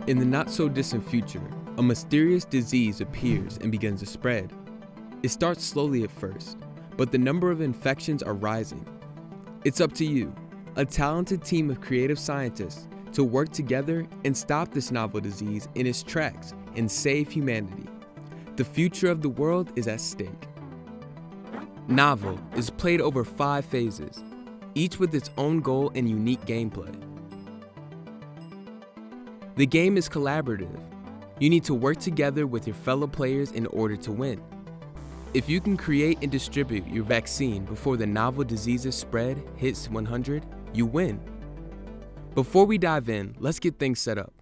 In the not-so-distant future, a mysterious disease appears and begins to spread. It starts slowly at first, but the number of infections are rising. It's up to you, a talented team of creative scientists, to work together and stop this novel disease in its tracks and save humanity. The future of the world is at stake. N.O.V.E.L is played over 5 phases, each with its own goal and unique gameplay. The game is collaborative. You need to work together with your fellow players in order to win. If you can create and distribute your vaccine before the novel disease's spread hits 100, you win. Before we dive in, let's get things set up.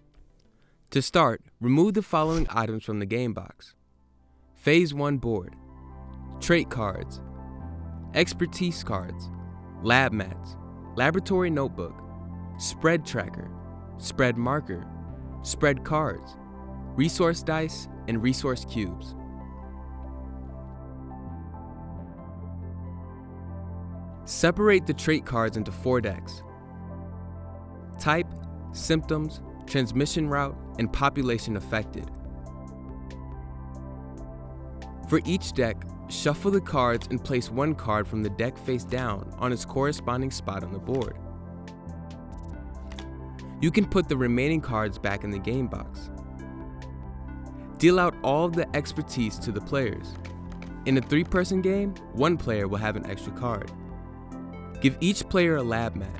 To start, remove the following items from the game box. Phase 1 board, trait cards, expertise cards, lab mats, laboratory notebook, spread tracker, spread marker, spread cards, resource dice, and resource cubes. Separate the trait cards into 4 decks: type, symptoms, transmission route, and population affected. For each deck, shuffle the cards and place 1 card from the deck face down on its corresponding spot on the board. You can put the remaining cards back in the game box. Deal out all of the expertise to the players. In a 3-person game, 1 player will have an extra card. Give each player a lab mat.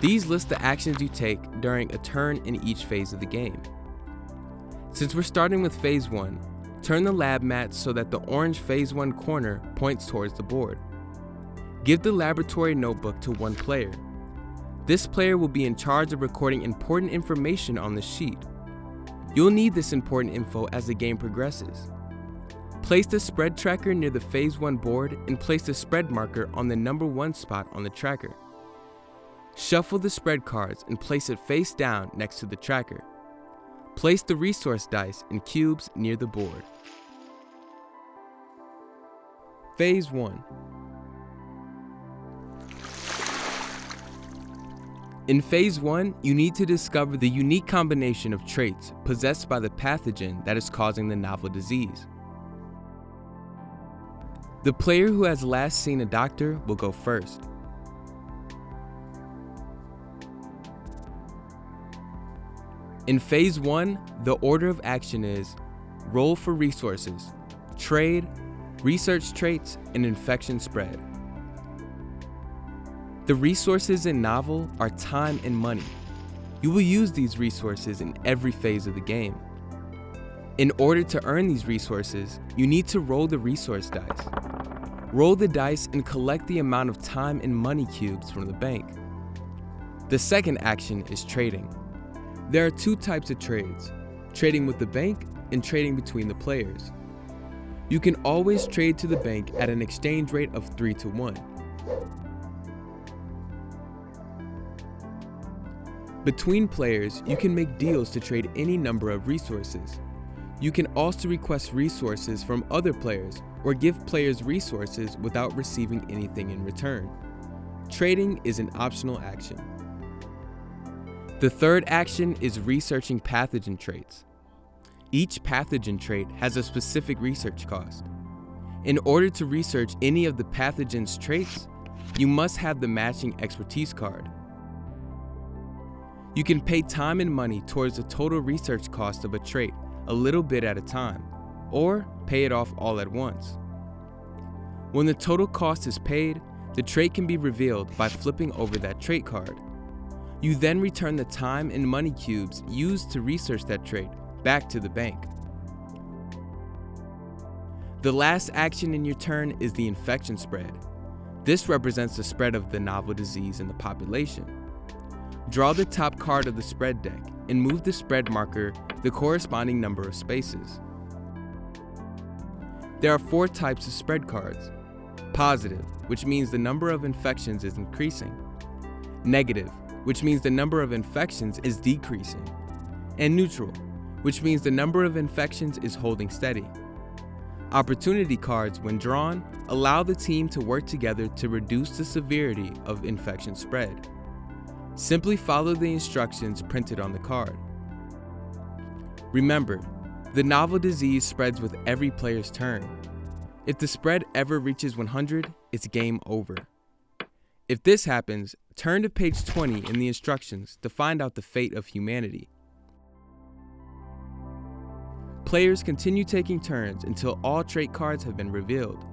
These list the actions you take during a turn in each phase of the game. Since we're starting with Phase 1, turn the lab mat so that the orange Phase 1 corner points towards the board. Give the laboratory notebook to 1 player. This player will be in charge of recording important information on the sheet. You'll need this important info as the game progresses. Place the spread tracker near the Phase 1 board and place the spread marker on the number 1 spot on the tracker. Shuffle the spread cards and place it face down next to the tracker. Place the resource dice and cubes near the board. Phase 1. In Phase 1, you need to discover the unique combination of traits possessed by the pathogen that is causing the novel disease. The player who has last seen a doctor will go first. In Phase 1, the order of action is roll for resources, trade, research traits, and infection spread. The resources in N.O.V.E.L are time and money. You will use these resources in every phase of the game. In order to earn these resources, you need to roll the resource dice. Roll the dice and collect the amount of time and money cubes from the bank. The second action is trading. There are 2 types of trades: trading with the bank and trading between the players. You can always trade to the bank at an exchange rate of 3 to 1. Between players, you can make deals to trade any number of resources. You can also request resources from other players or give players resources without receiving anything in return. Trading is an optional action. The third action is researching pathogen traits. Each pathogen trait has a specific research cost. In order to research any of the pathogen's traits, you must have the matching expertise card. You can pay time and money towards the total research cost of a trait a little bit at a time, or pay it off all at once. When the total cost is paid, the trait can be revealed by flipping over that trait card. You then return the time and money cubes used to research that trait back to the bank. The last action in your turn is the infection spread. This represents the spread of the novel disease in the population. Draw the top card of the spread deck and move the spread marker the corresponding number of spaces. There are 4 types of spread cards: positive, which means the number of infections is increasing; negative, which means the number of infections is decreasing; and neutral, which means the number of infections is holding steady. Opportunity cards, when drawn, allow the team to work together to reduce the severity of infection spread. Simply follow the instructions printed on the card. Remember, the novel disease spreads with every player's turn. If the spread ever reaches 100, it's game over. If this happens, turn to page 20 in the instructions to find out the fate of humanity. Players continue taking turns until all trait cards have been revealed.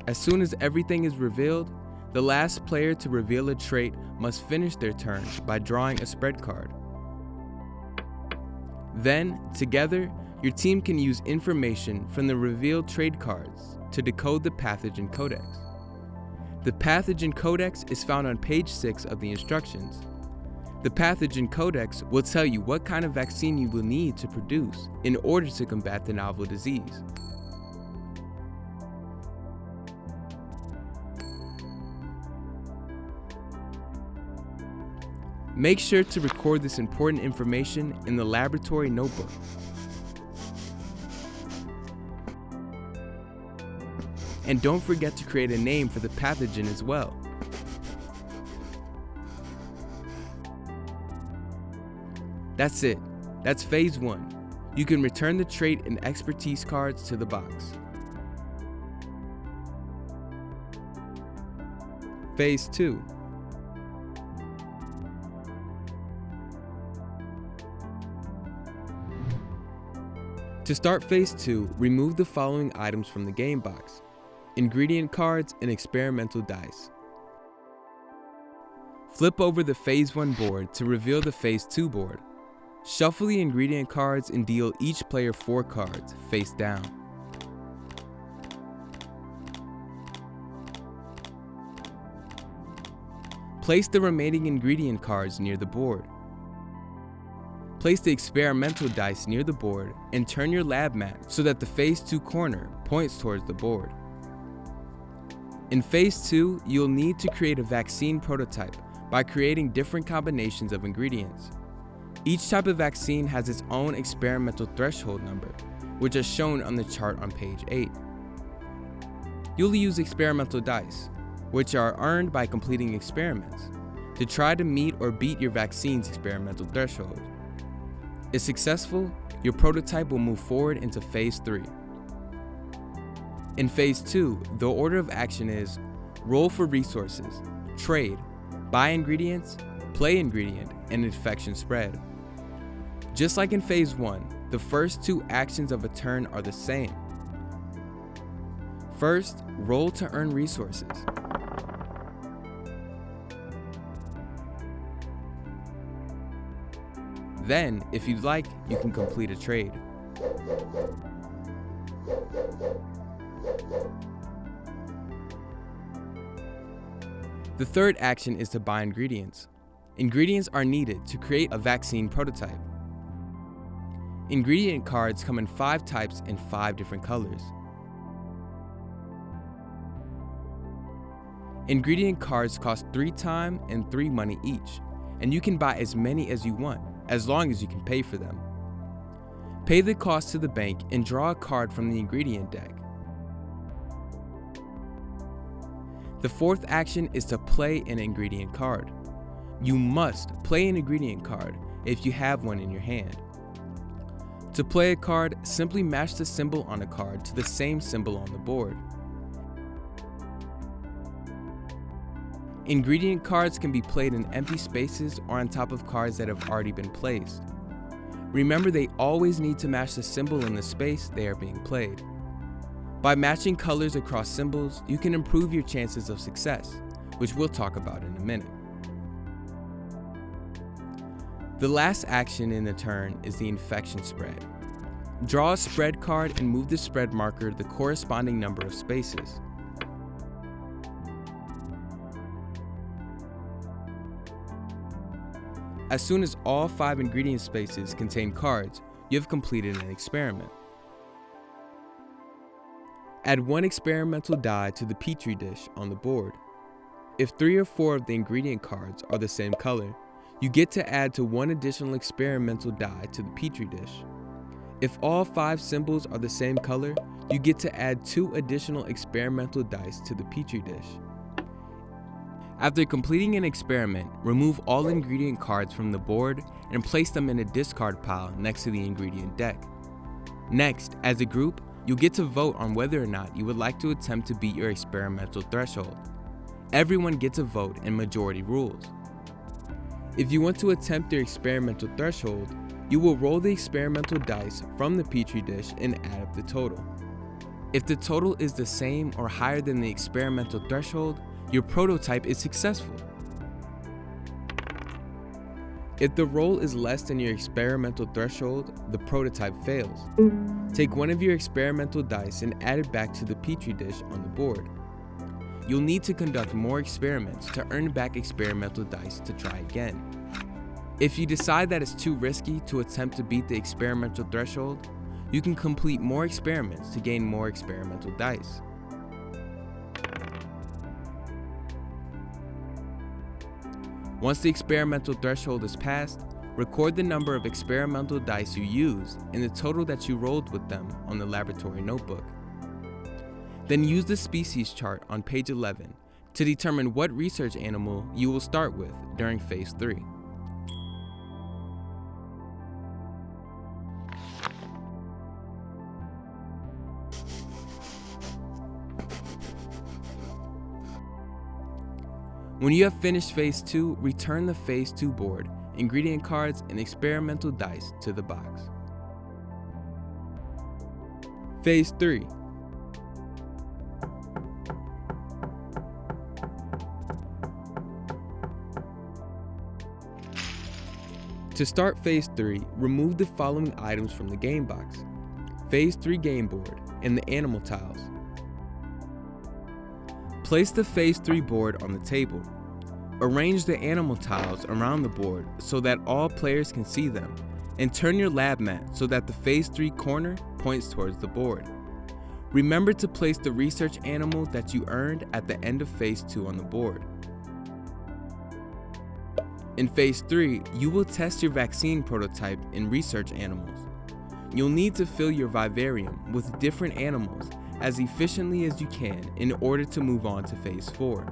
As soon as everything is revealed, the last player to reveal a trait must finish their turn by drawing a spread card. Then, together, your team can use information from the revealed trade cards to decode the pathogen codex. The pathogen codex is found on page 6 of the instructions. The pathogen codex will tell you what kind of vaccine you will need to produce in order to combat the novel disease. Make sure to record this important information in the laboratory notebook. And don't forget to create a name for the pathogen as well. That's it. That's phase 1. You can return the trait and expertise cards to the box. Phase 2. To start phase 2, remove the following items from the game box: ingredient cards and experimental dice. Flip over the phase 1 board to reveal the phase 2 board. Shuffle the ingredient cards and deal each player 4 cards face down. Place the remaining ingredient cards near the board. Place the experimental dice near the board and turn your lab mat so that the phase 2 corner points towards the board. In phase 2, you'll need to create a vaccine prototype by creating different combinations of ingredients. Each type of vaccine has its own experimental threshold number, which is shown on the chart on page 8. You'll use experimental dice, which are earned by completing experiments, to try to meet or beat your vaccine's experimental threshold. If successful, your prototype will move forward into phase 3. In phase 2, the order of action is roll for resources, trade, buy ingredients, play ingredient, and infection spread. Just like in phase 1, the first 2 actions of a turn are the same. First, roll to earn resources. Then, if you'd like, you can complete a trade. The third action is to buy ingredients. Ingredients are needed to create a vaccine prototype. Ingredient cards come in 5 types and 5 different colors. Ingredient cards cost 3 time and 3 money each, and you can buy as many as you want, as long as you can pay for them. Pay the cost to the bank and draw a card from the ingredient deck. The fourth action is to play an ingredient card. You must play an ingredient card if you have one in your hand. To play a card, simply match the symbol on a card to the same symbol on the board. Ingredient cards can be played in empty spaces or on top of cards that have already been placed. Remember, they always need to match the symbol in the space they are being played. By matching colors across symbols, you can improve your chances of success, which we'll talk about in a minute. The last action in the turn is the infection spread. Draw a spread card and move the spread marker the corresponding number of spaces. As soon as all 5 ingredient spaces contain cards, you have completed an experiment. Add 1 experimental die to the petri dish on the board. If 3 or 4 of the ingredient cards are the same color, you get to add to 1 additional experimental die to the petri dish. If all 5 symbols are the same color, you get to add 2 additional experimental dice to the petri dish. After completing an experiment, remove all ingredient cards from the board and place them in a discard pile next to the ingredient deck. Next, as a group, you'll get to vote on whether or not you would like to attempt to beat your experimental threshold. Everyone gets a vote and majority rules. If you want to attempt your experimental threshold, you will roll the experimental dice from the petri dish and add up the total. If the total is the same or higher than the experimental threshold, your prototype is successful. If the roll is less than your experimental threshold, the prototype fails. Take one of your experimental dice and add it back to the petri dish on the board. You'll need to conduct more experiments to earn back experimental dice to try again. If you decide that it's too risky to attempt to beat the experimental threshold, you can complete more experiments to gain more experimental dice. Once the experimental threshold is passed, record the number of experimental dice you used and the total that you rolled with them on the laboratory notebook. Then use the species chart on page 11 to determine what research animal you will start with during phase 3. When you have finished phase 2, return the phase 2 board, ingredient cards, and experimental dice to the box. Phase 3. To start phase 3, remove the following items from the game box: phase 3 game board and the animal tiles. Place the phase 3 board on the table. Arrange the animal tiles around the board so that all players can see them, and turn your lab mat so that the phase 3 corner points towards the board. Remember to place the research animal that you earned at the end of phase 2 on the board. In phase 3, you will test your vaccine prototype in research animals. You'll need to fill your vivarium with different animals as efficiently as you can in order to move on to phase 4.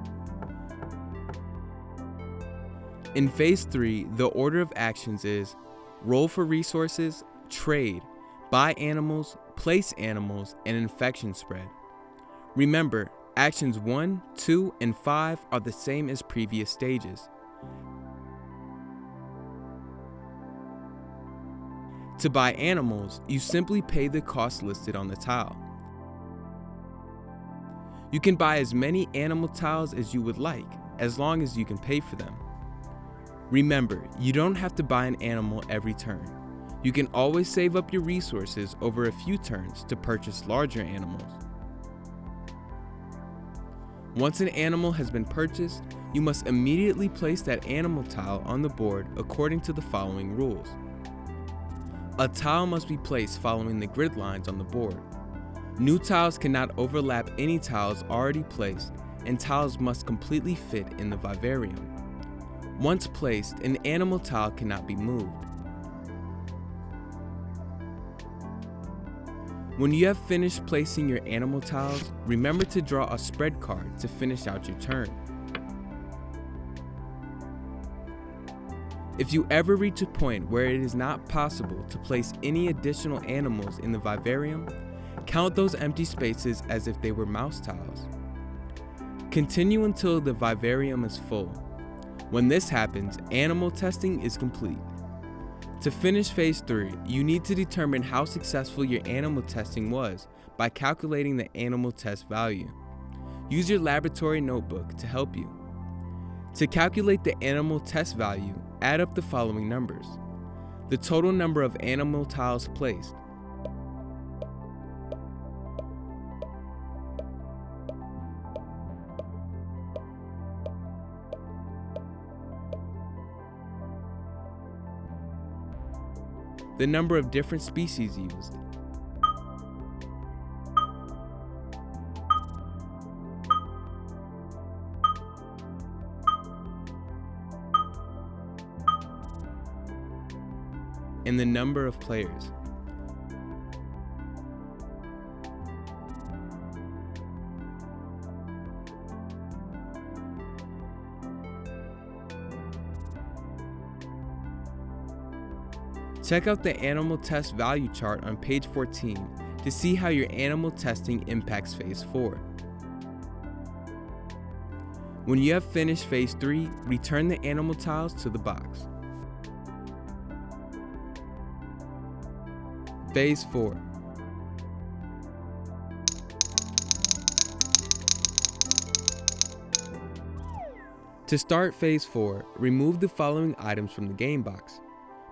In phase 3, the order of actions is roll for resources, trade, buy animals, place animals, and infection spread. Remember, actions 1, 2, and 5 are the same as previous stages. To buy animals, you simply pay the cost listed on the tile. You can buy as many animal tiles as you would like, as long as you can pay for them. Remember, you don't have to buy an animal every turn. You can always save up your resources over a few turns to purchase larger animals. Once an animal has been purchased, you must immediately place that animal tile on the board according to the following rules. A tile must be placed following the grid lines on the board. New tiles cannot overlap any tiles already placed, and tiles must completely fit in the vivarium. Once placed, an animal tile cannot be moved. When you have finished placing your animal tiles, remember to draw a spread card to finish out your turn. If you ever reach a point where it is not possible to place any additional animals in the vivarium, count those empty spaces as if they were mouse tiles. Continue until the vivarium is full. When this happens, animal testing is complete. To finish phase 3, you need to determine how successful your animal testing was by calculating the animal test value. Use your laboratory notebook to help you. To calculate the animal test value, add up the following numbers: the total number of animal tiles placed, the number of different species used, and the number of players. Check out the animal test value chart on page 14 to see how your animal testing impacts Phase 4. When you have finished Phase 3, return the animal tiles to the box. Phase 4. To start Phase 4, remove the following items from the game box: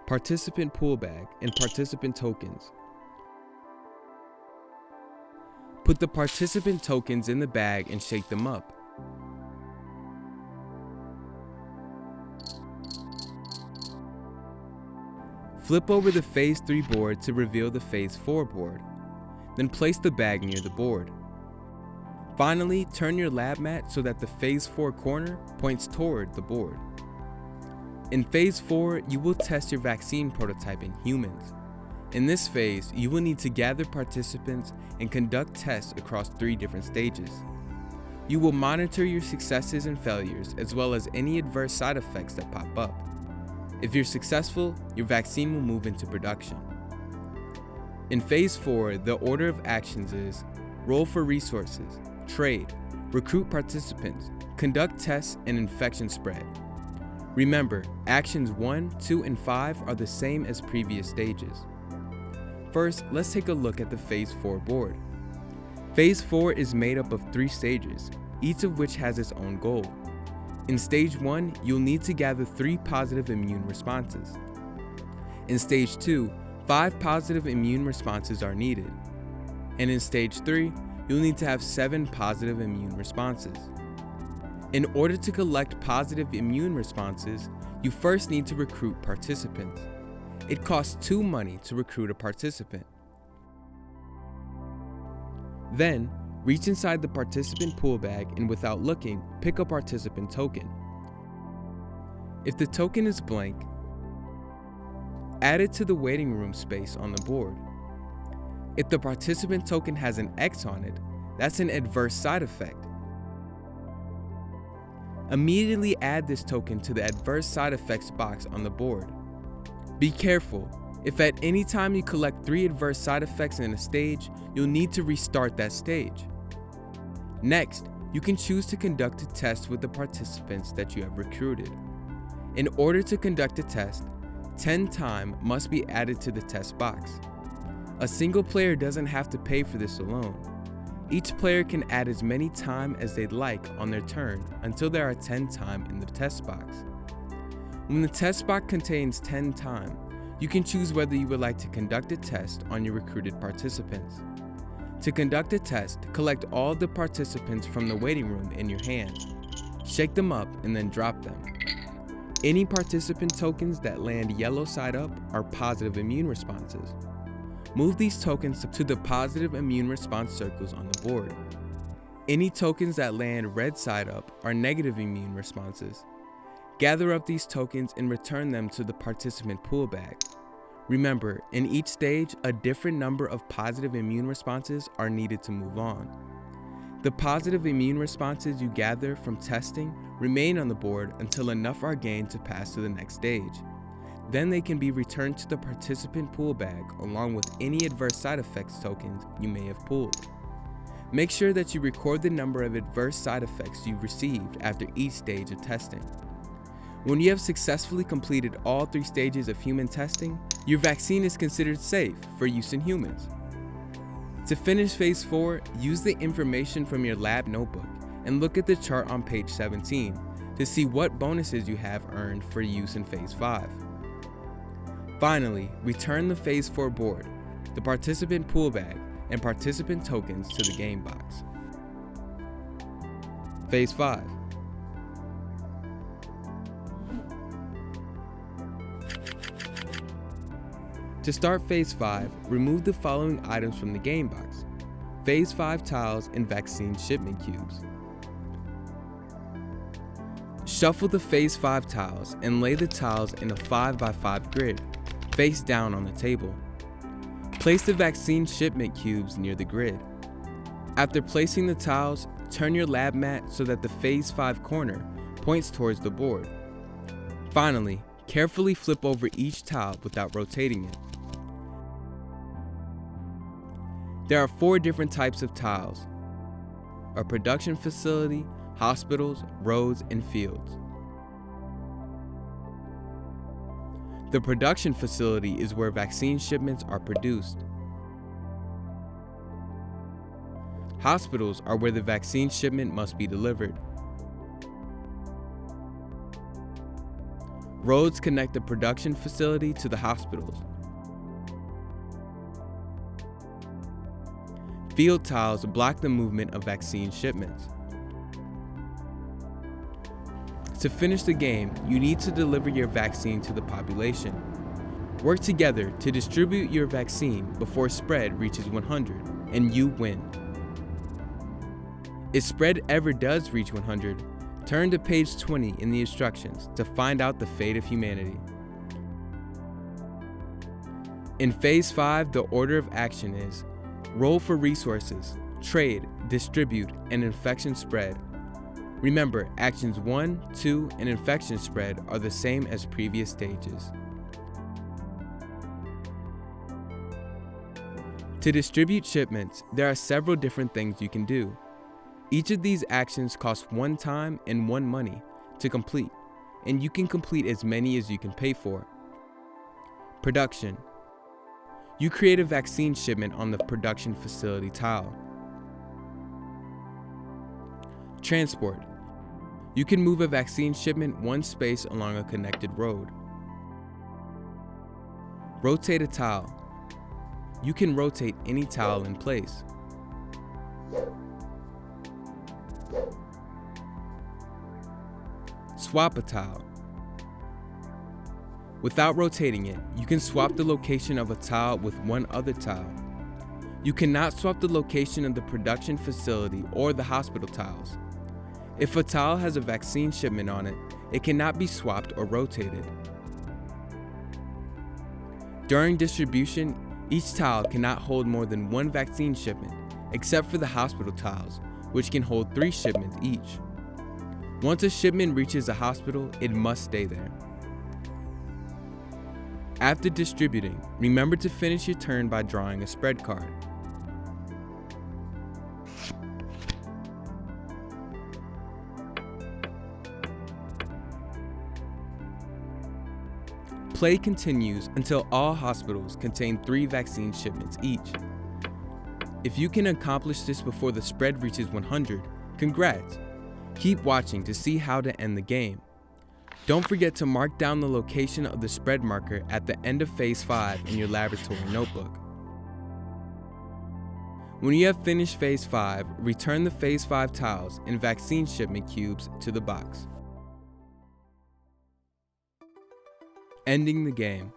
participant pool bag and participant tokens. Put the participant tokens in the bag and shake them up. Flip over the Phase 3 board to reveal the Phase 4 board. Then place the bag near the board. Finally, turn your lab mat so that the Phase 4 corner points toward the board. In Phase 4, you will test your vaccine prototype in humans. In this phase, you will need to gather participants and conduct tests across 3 different stages. You will monitor your successes and failures, as well as any adverse side effects that pop up. If you're successful, your vaccine will move into production. In Phase 4, the order of actions is: roll for resources, trade, recruit participants, conduct tests, and infection spread. Remember, actions 1, 2, and 5 are the same as previous stages. First, let's take a look at the Phase 4 board. Phase 4 is made up of 3 stages, each of which has its own goal. In Stage 1, you'll need to gather 3 positive immune responses. In Stage 2, 5 positive immune responses are needed. And in Stage 3, you'll need to have 7 positive immune responses. In order to collect positive immune responses, you first need to recruit participants. It costs 2 money to recruit a participant. Then, reach inside the participant pool bag and without looking, pick a participant token. If the token is blank, add it to the waiting room space on the board. If the participant token has an X on it, that's an adverse side effect. Immediately add this token to the adverse side effects box on the board. Be careful. If at any time you collect 3 adverse side effects in a stage, you'll need to restart that stage. Next, you can choose to conduct a test with the participants that you have recruited. In order to conduct a test, 10 time must be added to the test box. A single player doesn't have to pay for this alone. Each player can add as many time as they'd like on their turn until there are 10 time in the test box. When the test box contains 10 time, you can choose whether you would like to conduct a test on your recruited participants. To conduct a test, collect all the participants from the waiting room in your hands. Shake them up and then drop them. Any participant tokens that land yellow side up are positive immune responses. Move these tokens to the positive immune response circles on the board. Any tokens that land red side up are negative immune responses. Gather up these tokens and return them to the participant pool bag. Remember, in each stage, a different number of positive immune responses are needed to move on. The positive immune responses you gather from testing remain on the board until enough are gained to pass to the next stage. Then they can be returned to the participant pool bag along with any adverse side effects tokens you may have pulled. Make sure that you record the number of adverse side effects you've received after each stage of testing. When you have successfully completed all 3 stages of human testing, your vaccine is considered safe for use in humans. To finish Phase 4, use the information from your lab notebook and look at the chart on page 17 to see what bonuses you have earned for use in Phase 5. Finally, return the Phase 4 board, the participant pool bag, and participant tokens to the game box. Phase 5. To start Phase 5, remove the following items from the game box: Phase 5 tiles and vaccine shipment cubes. Shuffle the Phase 5 tiles and lay the tiles in a 5x5 grid, face down on the table. Place the vaccine shipment cubes near the grid. After placing the tiles, turn your lab mat so that the Phase 5 corner points towards the board. Finally, Carefully flip over each tile without rotating it. There are 4 different types of tiles: a production facility, hospitals, roads, and fields. The production facility is where vaccine shipments are produced. Hospitals are where the vaccine shipment must be delivered. Roads connect the production facility to the hospitals. Field tiles block the movement of vaccine shipments. To finish the game, you need to deliver your vaccine to the population. Work together to distribute your vaccine before spread reaches 100, and you win. If spread ever does reach 100, turn to page 20 in the instructions to find out the fate of humanity. In Phase 5, the order of action is roll for resources, trade, distribute, and infection spread. Remember, actions 1, 2, and infection spread are the same as previous stages. To distribute shipments, there are several different things you can do. Each of these actions costs 1 time and 1 money to complete, and you can complete as many as you can pay for. Production. You create a vaccine shipment on the production facility tile. Transport. You can move a vaccine shipment 1 space along a connected road. Rotate a tile. You can rotate any tile in place. Swap a tile. Without rotating it, you can swap the location of a tile with 1 other tile. You cannot swap the location of the production facility or the hospital tiles. If a tile has a vaccine shipment on it, it cannot be swapped or rotated. During distribution, each tile cannot hold more than 1 vaccine shipment, except for the hospital tiles, which can hold 3 shipments each. Once a shipment reaches a hospital, it must stay there. After distributing, remember to finish your turn by drawing a spread card. Play continues until all hospitals contain 3 vaccine shipments each. If you can accomplish this before the spread reaches 100, congrats! Keep watching to see how to end the game. Don't forget to mark down the location of the spread marker at the end of Phase 5 in your laboratory notebook. When you have finished Phase 5, return the Phase 5 tiles and vaccine shipment cubes to the box. Ending the game.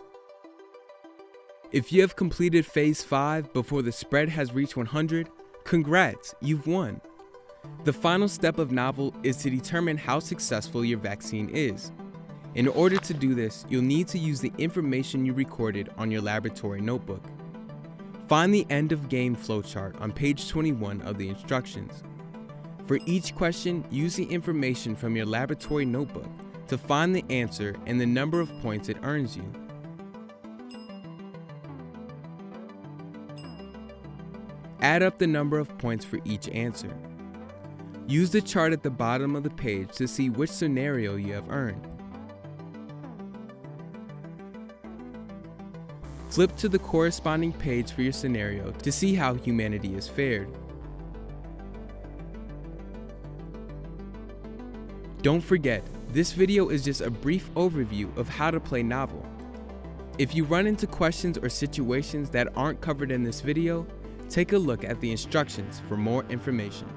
If you have completed Phase 5 before the spread has reached 100, congrats, you've won. The final step of N.O.V.E.L is to determine how successful your vaccine is. In order to do this, you'll need to use the information you recorded on your laboratory notebook. Find the end of game flowchart on page 21 of the instructions. For each question, use the information from your laboratory notebook to find the answer and the number of points it earns you. Add up the number of points for each answer. Use the chart at the bottom of the page to see which scenario you have earned. Flip to the corresponding page for your scenario to see how humanity has fared. Don't forget, this video is just a brief overview of how to play N.O.V.E.L. If you run into questions or situations that aren't covered in this video, take a look at the instructions for more information.